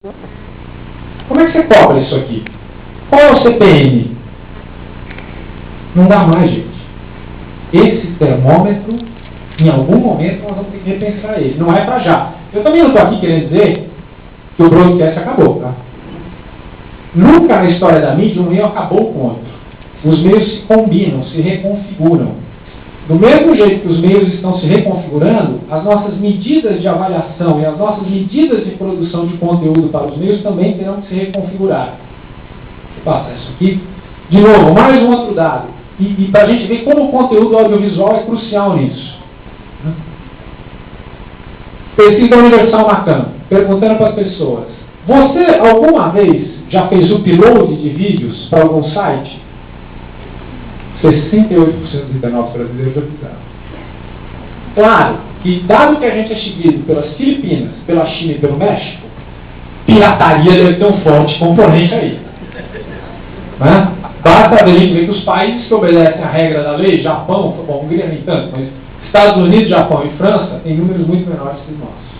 Como é que você cobra isso aqui? Qual é o CPM? Não dá mais, gente. Esse termômetro, em algum momento, nós vamos ter que repensar ele. Não é para já. Eu também não estou aqui querendo dizer que o broadcast acabou, tá? Nunca na história da mídia um meio acabou com o outro. Os meios se combinam, se reconfiguram. Do mesmo jeito que os meios estão se reconfigurando, as nossas medidas de avaliação e as nossas medidas de produção de conteúdo para os meios também terão que se reconfigurar. Vou passar isso aqui. De novo, mais um outro dado. E para a gente ver como o conteúdo audiovisual é crucial nisso. Pesquisa da Universal Macan, perguntando para as pessoas: você alguma vez já fez upload de vídeos para algum site? 68% dos internautas brasileiros já fizeram. Claro que, dado que a gente é seguido pelas Filipinas, pela China e pelo México, pirataria deve ter um forte componente aí. Né? Basta a gente ver que os países que obedecem a regra da lei, Japão, bom, Hungria nem tanto, mas Estados Unidos, Japão e França, têm números muito menores que os nossos.